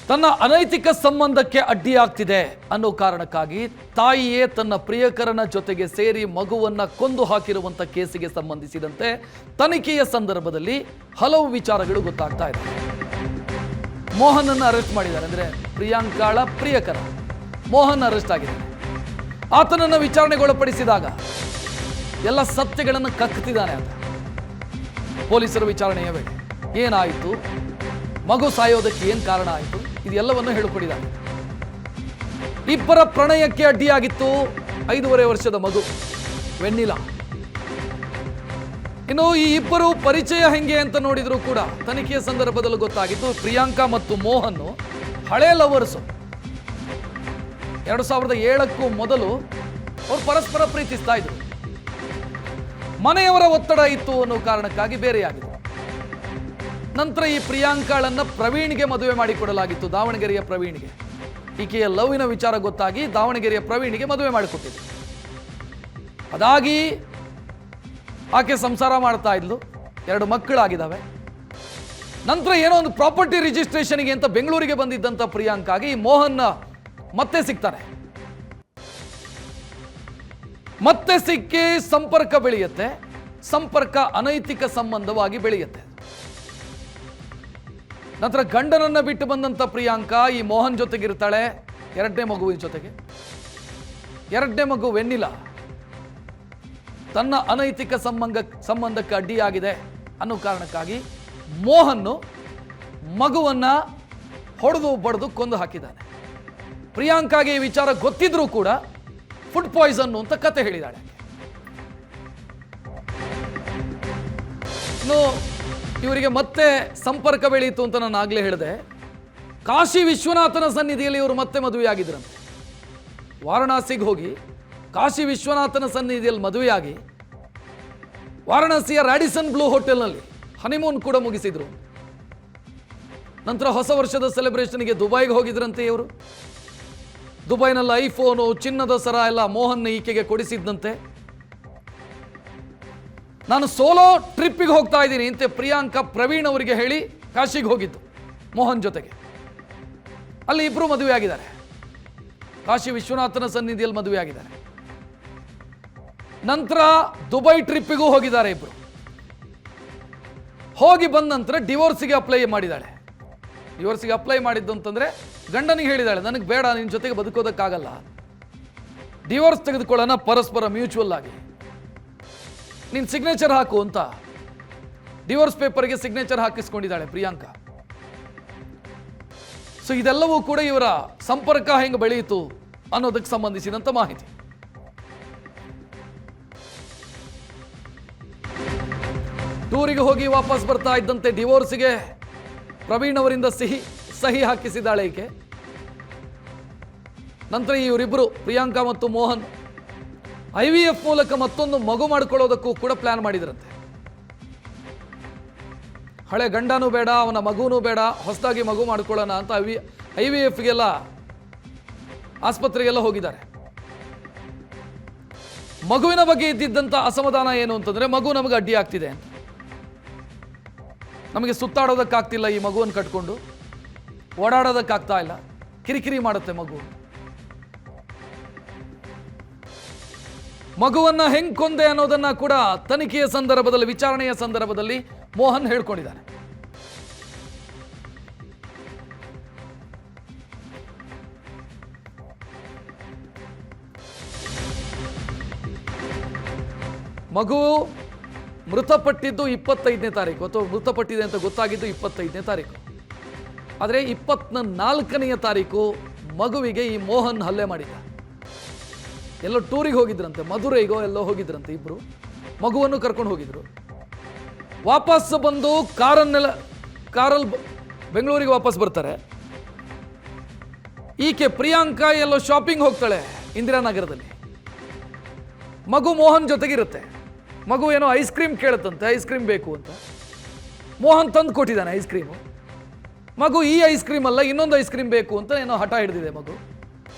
ತನ್ನ ಅನೈತಿಕ ಸಂಬಂಧಕ್ಕೆ ಅಡ್ಡಿಯಾಗ್ತಿದೆ ಅನ್ನೋ ಕಾರಣಕ್ಕಾಗಿ ತಾಯಿಯೇ ತನ್ನ ಪ್ರಿಯಕರನ ಜೊತೆಗೆ ಸೇರಿ ಮಗುವನ್ನ ಕೊಂದು ಹಾಕಿರುವಂತ ಕೇಸಿಗೆ ಸಂಬಂಧಿಸಿದಂತೆ ತನಿಖೆಯ ಸಂದರ್ಭದಲ್ಲಿ ಹಲವು ವಿಚಾರಗಳು ಗೊತ್ತಾಗ್ತಾ ಇದೆ. ಮೋಹನ್ ಅನ್ನು ಅರೆಸ್ಟ್ ಮಾಡಿದ್ದಾರೆ. ಅಂದ್ರೆ ಪ್ರಿಯಾಂಕಾಳ ಪ್ರಿಯಕರ ಮೋಹನ್ ಅರೆಸ್ಟ್ ಆಗಿದ್ದಾರೆ. ಆತನನ್ನು ವಿಚಾರಣೆಗೊಳಪಡಿಸಿದಾಗ ಎಲ್ಲ ಸತ್ಯಗಳನ್ನು ಕಕ್ಕುತ್ತಿದ್ದಾನೆ ಆತ. ಪೊಲೀಸರ ವಿಚಾರಣೆಯ ವೇಳೆ ಏನಾಯಿತು, ಮಗು ಸಾಯೋದಕ್ಕೆ ಏನು ಕಾರಣ ಆಯಿತು, ಇದೆಲ್ಲವನ್ನು ಹೇಳಿಕೊಡಿದ್ದಾನೆ. ಇಬ್ಬರ ಪ್ರಣಯಕ್ಕೆ ಅಡ್ಡಿಯಾಗಿತ್ತು 5.5 ವರ್ಷದ ಮಗು ವೆನ್ನಿಲಾ. ಇನ್ನು ಈ ಇಬ್ಬರು ಪರಿಚಯ ಹೆಂಗೆ ಅಂತ ನೋಡಿದ್ರು ಕೂಡ ತನಿಖೆಯ ಸಂದರ್ಭದಲ್ಲೂ ಗೊತ್ತಾಗಿತ್ತು. ಪ್ರಿಯಾಂಕಾ ಮತ್ತು ಮೋಹನ್ ಹಳೆ ಲವರ್ಸು. 2007ಕ್ಕೂ ಮೊದಲು ಅವರು ಪರಸ್ಪರ ಪ್ರೀತಿಸ್ತಾ ಇದ್ರು. ಮನೆಯವರ ಒತ್ತಡ ಇತ್ತು ಅನ್ನೋ ಕಾರಣಕ್ಕಾಗಿ ಬೇರೆಯಾಗಿತ್ತು. ನಂತರ ಈ ಪ್ರಿಯಾಂಕಾಳನ್ನ ಪ್ರವೀಣ್ಗೆ ಮದುವೆ ಮಾಡಿಕೊಡಲಾಗಿತ್ತು, ದಾವಣಗೆರೆಯ ಪ್ರವೀಣ್ಗೆ. ಈಕೆಯ ಲವ್ವಿನ ವಿಚಾರ ಗೊತ್ತಾಗಿ ದಾವಣಗೆರೆಯ ಪ್ರವೀಣ್ಗೆ ಮದುವೆ ಮಾಡಿಕೊಟ್ಟಿದ್ರು. ಅದಾಗಿ ಆಕೆ ಸಂಸಾರ ಮಾಡ್ತಾ ಇದ್ಲು, 2 ಮಕ್ಕಳಾಗಿದ್ದಾವೆ. ನಂತರ ಏನೋ ಒಂದು ಪ್ರಾಪರ್ಟಿ ರಿಜಿಸ್ಟ್ರೇಷನ್ಗೆ ಅಂತ ಬೆಂಗಳೂರಿಗೆ ಬಂದಿದ್ದಂಥ ಪ್ರಿಯಾಂಕಾಗಿ ಮೋಹನ್ ಮತ್ತೆ ಸಿಗ್ತಾನೆ. ಮತ್ತೆ ಸಿಕ್ಕಿ ಸಂಪರ್ಕ ಬೆಳೆಯುತ್ತೆ. ಸಂಪರ್ಕ ಅನೈತಿಕ ಸಂಬಂಧವಾಗಿ ಬೆಳೆಯುತ್ತೆ. ನಂತರ ಗಂಡನನ್ನ ಬಿಟ್ಟು ಬಂದಂಥ ಪ್ರಿಯಾಂಕಾ ಈ ಮೋಹನ್ ಜೊತೆಗಿರ್ತಾಳೆ, 2ನೇ ಮಗುವಿನ ಜೊತೆಗೆ. 2ನೇ ಮಗು ವೆನ್ನಿಲಾ ತನ್ನ ಅನೈತಿಕ ಸಂಬಂಧಕ್ಕೆ ಅಡ್ಡಿಯಾಗಿದೆ ಅನ್ನೋ ಕಾರಣಕ್ಕಾಗಿ ಮೋಹನ್ ಮಗುವನ್ನ ಹೊಡೆದು ಬಡಿದು ಕೊಂದು ಹಾಕಿದ್ದಾನೆ. ಪ್ರಿಯಾಂಕಾಗೆ ಈ ವಿಚಾರ ಗೊತ್ತಿದ್ರೂ ಕೂಡ ಫುಡ್ ಪಾಯ್ಸನ್ ಅಂತ ಕತೆ ಹೇಳಿದಾಳೆ. ಇನ್ನು ಇವರಿಗೆ ಮತ್ತೆ ಸಂಪರ್ಕ ಬೆಳೆಯಿತು ಅಂತ ನಾನು ಆಗ್ಲೇ ಹೇಳಿದೆ. ಕಾಶಿ ವಿಶ್ವನಾಥನ ಸನ್ನಿಧಿಯಲ್ಲಿ ಇವರು ಮತ್ತೆ ಮದುವೆಯಾಗಿದ್ರಂತೆ. ವಾರಣಾಸಿಗೆ ಹೋಗಿ ಕಾಶಿ ವಿಶ್ವನಾಥನ ಸನ್ನಿಧಿಯಲ್ಲಿ ಮದುವೆಯಾಗಿ ವಾರಣಾಸಿಯ ರಾಡಿಸನ್ ಬ್ಲೂ ಹೋಟೆಲ್ನಲ್ಲಿ ಹನಿಮೂನ್ ಕೂಡ ಮುಗಿಸಿದ್ರು. ನಂತರ ಹೊಸ ವರ್ಷದ ಸೆಲೆಬ್ರೇಷನ್ಗೆ ದುಬೈಗೆ ಹೋಗಿದ್ರಂತೆ ಇವರು. ದುಬೈನಲ್ಲಿ ಐಫೋನು, ಚಿನ್ನದ ಸರ ಎಲ್ಲ ಮೋಹನ್ ಈಕೆಗೆ ಕೊಡಿಸಿದ್ದಂತೆ. ನಾನು ಸೋಲೋ ಟ್ರಿಪ್ಪಿಗೆ ಹೋಗ್ತಾ ಇದ್ದೀನಿ ಅಂತ ಪ್ರಿಯಾಂಕಾ ಪ್ರವೀಣ್ ಅವರಿಗೆ ಹೇಳಿ ಕಾಶಿಗೆ ಹೋಗಿದ್ದು ಮೋಹನ್ ಜೊತೆಗೆ. ಅಲ್ಲಿ ಇಬ್ರು ಮದುವೆ ಆಗಿದ್ದಾರೆ. ಕಾಶಿ ವಿಶ್ವನಾಥನ ಸನ್ನಿಧಿಯಲ್ಲಿ ಮದುವೆ ಆಗಿದ್ದಾರೆ. ನಂತರ ದುಬೈ ಟ್ರಿಪ್ಪಿಗೂ ಹೋಗಿದ್ದಾರೆ ಇಬ್ರು. ಹೋಗಿ ಬಂದ ನಂತರ ಡಿವೋರ್ಸ್ಗೆ ಅಪ್ಲೈ ಮಾಡಿದ್ದಾಳೆ. ಡಿವೋರ್ಸ್ಗೆ ಅಪ್ಲೈ ಮಾಡಿದ್ದು ಅಂತಂದ್ರೆ ಗಂಡನಿಗೆ ಹೇಳಿದಾಳೆ, ನನಗೆ ಬೇಡ, ನಿನ್ನ ಜೊತೆಗೆ ಬದುಕೋದಕ್ಕಾಗಲ್ಲ, ಡಿವೋರ್ಸ್ ತೆಗೆದುಕೊಳ್ಳೋಣ ಪರಸ್ಪರ ಮ್ಯೂಚುವಲ್ ಆಗಿ, ನೀನು ಸಿಗ್ನೇಚರ್ ಹಾಕು ಅಂತ ಡಿವೋರ್ಸ್ ಪೇಪರ್ಗೆ ಸಿಗ್ನೇಚರ್ ಹಾಕಿಸ್ಕೊಂಡಿದ್ದಾಳೆ ಪ್ರಿಯಾಂಕಾ. ಸೊ ಇದೆಲ್ಲವೂ ಕೂಡ ಇವರ ಸಂಪರ್ಕ ಹೆಂಗೆ ಬೆಳೆಯಿತು ಅನ್ನೋದಕ್ಕೆ ಸಂಬಂಧಿಸಿದಂತ ಮಾಹಿತಿ. ಟೂರಿಗೆ ಹೋಗಿ ವಾಪಸ್ ಬರ್ತಾ ಇದ್ದಂತೆ ಡಿವೋರ್ಸ್ಗೆ ಪ್ರವೀಣ್ ಅವರಿಂದ ಸಹಿ ಹಾಕಿಸಿದ್ದಾಳೆ ಈಕೆ. ನಂತರ ಇವರಿಬ್ಬರು ಪ್ರಿಯಾಂಕಾ ಮತ್ತು ಮೋಹನ್ IVF ಮೂಲಕ ಮತ್ತೊಂದು ಮಗು ಮಾಡ್ಕೊಳ್ಳೋದಕ್ಕೂ ಕೂಡ ಪ್ಲಾನ್ ಮಾಡಿದ್ರಂತೆ. ಹಳೆ ಗಂಡನೂ ಬೇಡ, ಅವನ ಮಗುನೂ ಬೇಡ, ಹೊಸದಾಗಿ ಮಗು ಮಾಡ್ಕೊಳ್ಳೋಣ ಅಂತ IVFಗೆಲ್ಲ ಆಸ್ಪತ್ರೆಗೆಲ್ಲ ಹೋಗಿದ್ದಾರೆ. ಮಗುವಿನ ಬಗ್ಗೆ ಇದ್ದಿದ್ದಂಥ ಅಸಮಾಧಾನ ಏನು ಅಂತಂದ್ರೆ, ಮಗು ನಮಗೆ ಅಡ್ಡಿ ಆಗ್ತಿದೆ ಅಂತ, ನಮಗೆ ಸುತ್ತಾಡೋದಕ್ಕಾಗ್ತಿಲ್ಲ, ಈ ಮಗುವನ್ನು ಕಟ್ಕೊಂಡು ಓಡಾಡೋದಕ್ಕಾಗ್ತಾ ಇಲ್ಲ, ಕಿರಿಕಿರಿ ಮಾಡುತ್ತೆ ಮಗು. ಮಗುವನ್ನ ಹೆಂಗ್ ಕೊಂದೆ ಅನ್ನೋದನ್ನ ಕೂಡ ತನಿಖೆಯ ಸಂದರ್ಭದಲ್ಲಿ, ವಿಚಾರಣೆಯ ಸಂದರ್ಭದಲ್ಲಿ ಮೋಹನ್ ಹೇಳ್ಕೊಂಡಿದ್ದಾರೆ. ಮಗು ಮೃತಪಟ್ಟಿದ್ದು 25ನೇ ತಾರೀಕು, ಅಥವಾ ಮೃತಪಟ್ಟಿದೆ ಅಂತ ಗೊತ್ತಾಗಿದ್ದು 25ನೇ ತಾರೀಕು. ಆದರೆ 24ನೇ ತಾರೀಕು ಮಗುವಿಗೆ ಈ ಮೋಹನ್ ಹಲ್ಲೆ ಮಾಡಿದ್ದ. ಎಲ್ಲೋ ಟೂರಿಗೆ ಹೋಗಿದ್ರಂತೆ, ಮಧುರೈಗೋ ಎಲ್ಲೋ ಹೋಗಿದ್ರಂತೆ ಇಬ್ರು. ಮಗುವನ್ನು ಕರ್ಕೊಂಡು ಹೋಗಿದ್ರು. ವಾಪಸ್ ಬಂದು ಕಾರಲ್ಲಿ ಬೆಂಗಳೂರಿಗೆ ವಾಪಸ್ ಬರ್ತಾರೆ. ಈಕೆ ಪ್ರಿಯಾಂಕಾ ಎಲ್ಲೋ ಶಾಪಿಂಗ್ ಹೋಗ್ತಾಳೆ ಇಂದಿರಾನಗರದಲ್ಲಿ. ಮಗು ಮೋಹನ್ ಜೊತೆಗಿರುತ್ತೆ. ಮಗು ಏನೋ ಐಸ್ ಕ್ರೀಮ್ ಕೇಳುತ್ತಂತೆ, ಐಸ್ ಕ್ರೀಮ್ ಬೇಕು ಅಂತ. ಮೋಹನ್ ತಂದು ಕೊಟ್ಟಿದ್ದಾನೆ ಐಸ್ ಕ್ರೀಮು. ಮಗು ಈ ಐಸ್ ಕ್ರೀಮ್ ಅಲ್ಲ, ಇನ್ನೊಂದು ಐಸ್ ಕ್ರೀಮ್ ಬೇಕು ಅಂತ ಏನೋ ಹಠ ಹಿಡಿದಿದೆ ಮಗು.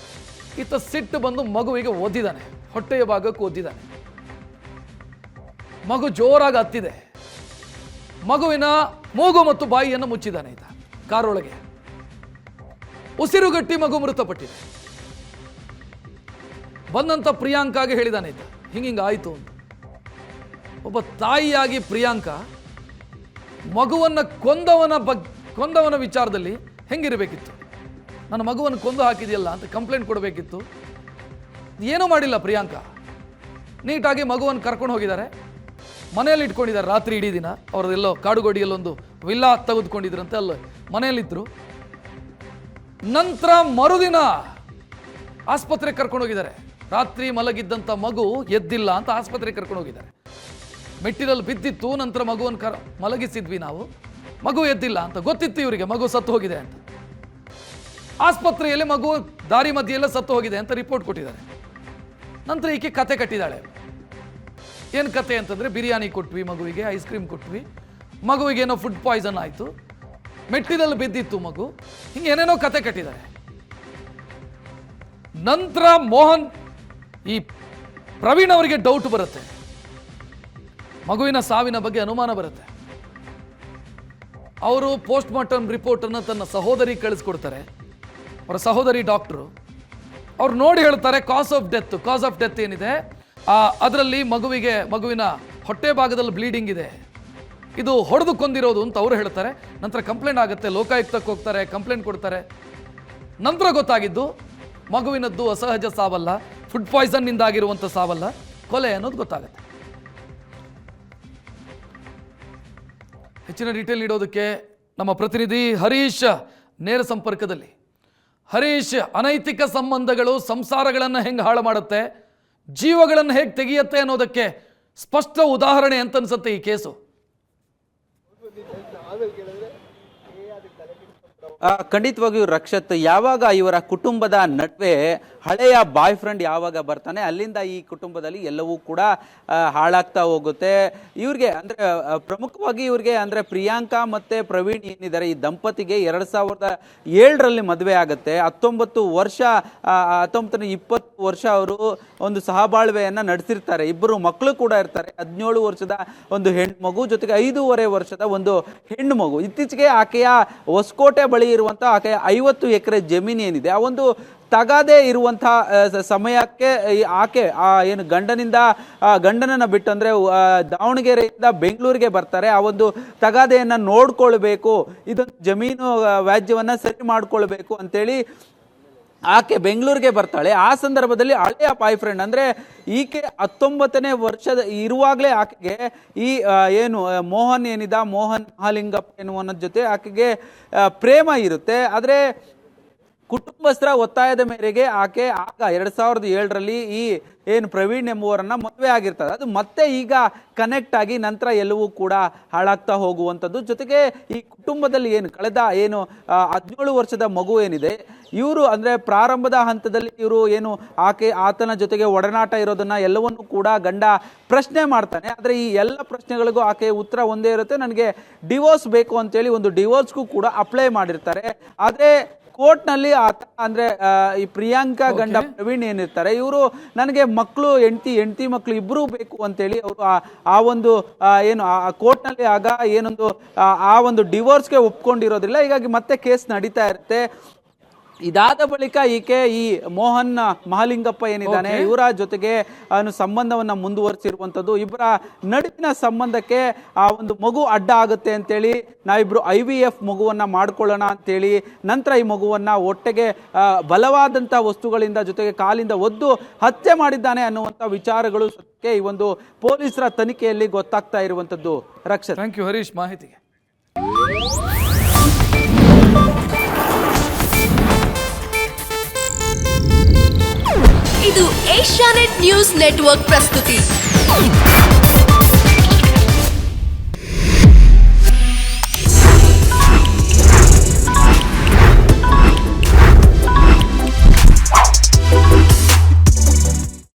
ಈತ ಸಿಟ್ಟು ಬಂದು ಮಗುವಿಗೆ ಒದ್ದಿದ್ದಾನೆ, ಹೊಟ್ಟೆಯ ಭಾಗಕ್ಕೆ ಒದ್ದಿದ್ದಾನೆ. ಮಗು ಜೋರಾಗಿ ಹತ್ತಿದೆ. ಮಗುವಿನ ಮೂಗು ಮತ್ತು ಬಾಯಿಯನ್ನು ಮುಚ್ಚಿದ್ದಾನೆ ಈತ ಕಾರೊಳಗೆ. ಉಸಿರುಗಟ್ಟಿ ಮಗು ಮೃತಪಟ್ಟಿದೆ. ಬಂದಂತ ಪ್ರಿಯಾಂಕಾಗೆ ಹೇಳಿದಾನೆ ಇದ್ದ ಹಿಂಗಿಂಗ ಆಯಿತು ಅಂತ. ಒಬ್ಬ ತಾಯಿಯಾಗಿ ಪ್ರಿಯಾಂಕಾ ಮಗುವನ್ನು ಕೊಂದವನ ವಿಚಾರದಲ್ಲಿ ಹೆಂಗಿರಬೇಕಿತ್ತು? ನನ್ನ ಮಗುವನ್ನು ಕೊಂದು ಹಾಕಿದೆಯಲ್ಲ ಅಂತ ಕಂಪ್ಲೇಂಟ್ ಕೊಡಬೇಕಿತ್ತು. ಏನೂ ಮಾಡಿಲ್ಲ ಪ್ರಿಯಾಂಕಾ. ನೀಟಾಗಿ ಮಗುವನ್ನು ಕರ್ಕೊಂಡು ಹೋಗಿದ್ದಾರೆ, ಮನೆಯಲ್ಲಿ ಇಟ್ಕೊಂಡಿದ್ದಾರೆ ರಾತ್ರಿ ಇಡೀ ದಿನ. ಅವ್ರದ್ದೆಲ್ಲೋ ಕಾಡುಗೋಡಿಯಲ್ಲೊಂದು ವಿಲ್ಲಾ ತೆಗೆದುಕೊಂಡಿದ್ರಂತೆ, ಅಲ್ಲ ಮನೆಯಲ್ಲಿದ್ದರು. ನಂತರ ಮರುದಿನ ಆಸ್ಪತ್ರೆಗೆ ಕರ್ಕೊಂಡು ಹೋಗಿದ್ದಾರೆ. ರಾತ್ರಿ ಮಲಗಿದ್ದಂಥ ಮಗು ಎದ್ದಿಲ್ಲ ಅಂತ ಆಸ್ಪತ್ರೆಗೆ ಕರ್ಕೊಂಡು ಹೋಗಿದ್ದಾರೆ. ಮೆಟ್ಟಿಲಲ್ಲಿ ಬಿದ್ದಿತ್ತು. ನಂತರ ಮಗುವನ್ನು ಮಲಗಿಸಿದ್ವಿ ನಾವು, ಮಗು ಎದ್ದಿಲ್ಲ ಅಂತ ಗೊತ್ತಿತ್ತು ಇವರಿಗೆ, ಮಗು ಸತ್ತು ಹೋಗಿದೆ ಅಂತ. ಆಸ್ಪತ್ರೆಯಲ್ಲಿ ಮಗು ದಾರಿ ಮಧ್ಯೆಲ್ಲ ಸತ್ತು ಹೋಗಿದೆ ಅಂತ ರಿಪೋರ್ಟ್ ಕೊಟ್ಟಿದ್ದಾರೆ. ನಂತರ ಈಕೆ ಕತೆ ಕಟ್ಟಿದ್ದಾಳೆ. ಏನು ಕತೆ ಅಂತಂದರೆ, ಬಿರಿಯಾನಿ ಕೊಟ್ವಿ ಮಗುವಿಗೆ, ಐಸ್ ಕ್ರೀಮ್ ಕೊಟ್ವಿ, ಮಗುವಿಗೆ ಏನೋ ಫುಡ್ ಪಾಯ್ಸನ್ ಆಯಿತು, ಮೆಟ್ಟಿಲಲ್ಲಿ ಬಿದ್ದಿತ್ತು ಮಗು, ಹಿಂಗೆ ಏನೇನೋ ಕತೆ ಕಟ್ಟಿದ್ದಾರೆ. ನಂತರ ಮೋಹನ್ ಈ ಪ್ರವೀಣ್ ಅವರಿಗೆ ಡೌಟ್ ಬರುತ್ತೆ, ಮಗುವಿನ ಸಾವಿನ ಬಗ್ಗೆ ಅನುಮಾನ ಬರುತ್ತೆ. ಅವರು ಪೋಸ್ಟ್ ಮಾರ್ಟಮ್ ರಿಪೋರ್ಟನ್ನು ತನ್ನ ಸಹೋದರಿ ಕಳಿಸ್ಕೊಡ್ತಾರೆ. ಅವರ ಸಹೋದರಿ ಡಾಕ್ಟ್ರು ಅವ್ರು ನೋಡಿ ಹೇಳ್ತಾರೆ ಕಾಸ್ ಆಫ್ ಡೆತ್ ಏನಿದೆ ಅದರಲ್ಲಿ ಮಗುವಿನ ಹೊಟ್ಟೆ ಭಾಗದಲ್ಲಿ ಬ್ಲೀಡಿಂಗ್ ಇದೆ, ಇದು ಹೊಡೆದು ಕೊಂದಿರೋದು ಅಂತ ಅವರು ಹೇಳ್ತಾರೆ. ನಂತರ ಕಂಪ್ಲೇಂಟ್ ಆಗುತ್ತೆ, ಲೋಕಾಯುಕ್ತಕ್ಕೆ ಹೋಗ್ತಾರೆ, ಕಂಪ್ಲೇಂಟ್ ಕೊಡ್ತಾರೆ. ನಂತರ ಗೊತ್ತಾಗಿದ್ದು ಮಗುವಿನದ್ದು ಅಸಹಜ ಸಾವಲ್ಲ, ಫುಡ್ ಪಾಯ್ಸನ್ನಿಂದ ಆಗಿರುವಂಥ ಸಾವಲ್ಲ, ಕೊಲೆ ಅನ್ನೋದು ಗೊತ್ತಾಗುತ್ತೆ. ಹೆಚ್ಚಿನ ಡೀಟೇಲ್ ನೀಡೋದಕ್ಕೆ ನಮ್ಮ ಪ್ರತಿನಿಧಿ ಹರೀಶ್ ನೇರ ಸಂಪರ್ಕದಲ್ಲಿ. ಹರೀಶ್, ಅನೈತಿಕ ಸಂಬಂಧಗಳು ಸಂಸಾರಗಳನ್ನು ಹೆಂಗೆ ಹಾಳು ಮಾಡುತ್ತೆ, ಜೀವಗಳನ್ನು ಹೇಗೆ ತೆಗೆಯುತ್ತೆ ಅನ್ನೋದಕ್ಕೆ ಸ್ಪಷ್ಟ ಉದಾಹರಣೆ ಅಂತ ಅನ್ಸುತ್ತೆ ಈ ಕೇಸು. ಖಂಡಿತವಾಗಿಯೂ ರಕ್ಷತ್, ಯಾವಾಗ ಇವರ ಕುಟುಂಬದ ನಡುವೆ ಹಳೆಯ ಬಾಯ್ ಫ್ರೆಂಡ್ ಯಾವಾಗ ಬರ್ತಾನೆ ಅಲ್ಲಿಂದ ಈ ಕುಟುಂಬದಲ್ಲಿ ಎಲ್ಲವೂ ಕೂಡ ಹಾಳಾಗ್ತಾ ಹೋಗುತ್ತೆ. ಇವ್ರಿಗೆ ಅಂದ್ರೆ ಪ್ರಮುಖವಾಗಿ ಇವ್ರಿಗೆ ಅಂದ್ರೆ ಪ್ರಿಯಾಂಕಾ ಮತ್ತೆ ಪ್ರವೀಣ್ ಏನಿದ್ದಾರೆ ಈ ದಂಪತಿಗೆ 2007ರಲ್ಲಿ ಮದುವೆ ಆಗುತ್ತೆ. 19 20 ವರ್ಷ ಅವರು ಒಂದು ಸಹಬಾಳ್ವೆಯನ್ನ ನಡೆಸಿರ್ತಾರೆ. ಇಬ್ಬರು ಮಕ್ಕಳು ಕೂಡ ಇರ್ತಾರೆ. 17 ವರ್ಷದ ಒಂದು ಹೆಣ್ಣು ಮಗು ಜೊತೆಗೆ 5.5 ವರ್ಷದ ಒಂದು ಹೆಣ್ಣು ಮಗು. ಇತ್ತೀಚೆಗೆ ಆಕೆಯ ಹೊಸಕೋಟೆ ಬಳಿ ಇರುವಂತಹ ಆಕೆಯ 50 ಎಕರೆ ಜಮೀನು ಏನಿದೆ ಆ ಒಂದು ತಗಾದೆ ಇರುವಂತಹ ಸಮಯಕ್ಕೆ ಆಕೆ ಏನು ಗಂಡನನ್ನ ಬಿಟ್ಟು ಅಂದ್ರೆ ದಾವಣಗೆರೆಯಿಂದ ಬೆಂಗಳೂರಿಗೆ ಬರ್ತಾರೆ. ಆ ಒಂದು ತಗಾದೆಯನ್ನ ನೋಡ್ಕೊಳ್ಬೇಕು, ಇದೊಂದು ಜಮೀನು ವ್ಯಾಜ್ಯವನ್ನ ಸರಿ ಮಾಡ್ಕೊಳ್ಬೇಕು ಅಂತೇಳಿ ಆಕೆ ಬೆಂಗಳೂರಿಗೆ ಬರ್ತಾಳೆ. ಆ ಸಂದರ್ಭದಲ್ಲಿ ಹಳೆಯ ಬಾಯ್ ಫ್ರೆಂಡ್ ಅಂದ್ರೆ ಈಕೆ 19ನೇ ವರ್ಷದ ಇರುವಾಗಲೇ ಆಕೆಗೆ ಈ ಏನು ಮೋಹನ್ ಮಹಾಲಿಂಗಪ್ಪ ಎನ್ನುವನ ಜೊತೆ ಆಕೆಗೆ ಪ್ರೇಮ ಇರುತ್ತೆ. ಆದರೆ ಕುಟುಂಬಸ್ಥರ ಒತ್ತಾಯದ ಮೇರೆಗೆ ಆಕೆ ಆಗ 2007ರಲ್ಲಿ ಈ ಏನು ಪ್ರವೀಣ್ ಎಂಬುವರನ್ನ ಮದುವೆ ಆಗಿರ್ತದೆ. ಅದು ಮತ್ತೆ ಈಗ ಕನೆಕ್ಟ್ ಆಗಿ ನಂತರ ಎಲ್ಲವೂ ಕೂಡ ಹಾಳಾಗ್ತಾ ಹೋಗುವಂಥದ್ದು. ಜೊತೆಗೆ ಈ ಕುಟುಂಬದಲ್ಲಿ ಕಳೆದ 17 ವರ್ಷದ ಮಗು ಏನಿದೆ, ಇವರು ಅಂದ್ರೆ ಪ್ರಾರಂಭದ ಹಂತದಲ್ಲಿ ಇವರು ಆತನ ಜೊತೆಗೆ ಒಡನಾಟ ಇರೋದನ್ನ ಎಲ್ಲವನ್ನೂ ಕೂಡ ಗಂಡ ಪ್ರಶ್ನೆ ಮಾಡ್ತಾನೆ. ಆದರೆ ಈ ಎಲ್ಲ ಪ್ರಶ್ನೆಗಳಿಗೂ ಆಕೆ ಉತ್ತರ ಒಂದೇ ಇರುತ್ತೆ, ನನಗೆ ಡಿವೋರ್ಸ್ ಬೇಕು ಅಂತೇಳಿ ಒಂದು ಡಿವೋರ್ಸ್ಗೂ ಕೂಡ ಅಪ್ಲೈ ಮಾಡಿರ್ತಾರೆ. ಆದರೆ ಕೋರ್ಟ್ನಲ್ಲಿ ಆತ ಅಂದ್ರೆ ಈ ಪ್ರಿಯಾಂಕಾ ಗಂಡ ಪ್ರವೀಣ್ ಏನಿರ್ತಾರೆ ಇವರು ನನಗೆ ಮಕ್ಕಳು ಹೆಂಡತಿ ಮಕ್ಕಳು ಇಬ್ಬರೂ ಬೇಕು ಅಂತೇಳಿ ಅವರು ಆ ಒಂದು ಕೋರ್ಟ್ನಲ್ಲಿ ಆಗ ಆ ಒಂದು ಡಿವೋರ್ಸ್ಗೆ ಒಪ್ಕೊಂಡಿರೋದಿಲ್ಲ. ಹೀಗಾಗಿ ಮತ್ತೆ ಕೇಸ್ ನಡೀತಾ ಇರುತ್ತೆ. ಇದಾದ ಬಳಿಕ ಈಕೆ ಈ ಮಹಾಲಿಂಗಪ್ಪ ಏನಿದ್ದಾನೆ ಇವರ ಜೊತೆಗೆ ಸಂಬಂಧವನ್ನ ಮುಂದುವರಿಸಿರುವಂಥದ್ದು. ಇಬ್ಬರ ನಡುವಿನ ಸಂಬಂಧಕ್ಕೆ ಆ ಒಂದು ಮಗು ಅಡ್ಡ ಆಗುತ್ತೆ ಅಂತೇಳಿ ನಾವಿಬ್ರು IVF ಮಗುವನ್ನ ಮಾಡ್ಕೊಳ್ಳೋಣ ಅಂತೇಳಿ ನಂತರ ಈ ಮಗುವನ್ನ ಒಟ್ಟಿಗೆ ಬಲವಾದಂಥ ವಸ್ತುಗಳಿಂದ ಜೊತೆಗೆ ಕಾಲಿಂದ ಒದ್ದು ಹತ್ಯೆ ಮಾಡಿದ್ದಾನೆ ಅನ್ನುವಂಥ ವಿಚಾರಗಳು ಸತ್ಯಕ್ಕೆ ಈ ಒಂದು ಪೊಲೀಸರ ತನಿಖೆಯಲ್ಲಿ ಗೊತ್ತಾಗ್ತಾ ಇರುವಂಥದ್ದು. ರಕ್ಷಾ, ಥ್ಯಾಂಕ್ ಯು ಹರೀಶ್ ಮಾಹಿತಿಗೆ. ಇದು ಏಷ್ಯಾನೆಟ್ ನ್ಯೂಸ್ ನೆಟ್ವರ್ಕ್ ಪ್ರಸ್ತುತಿ.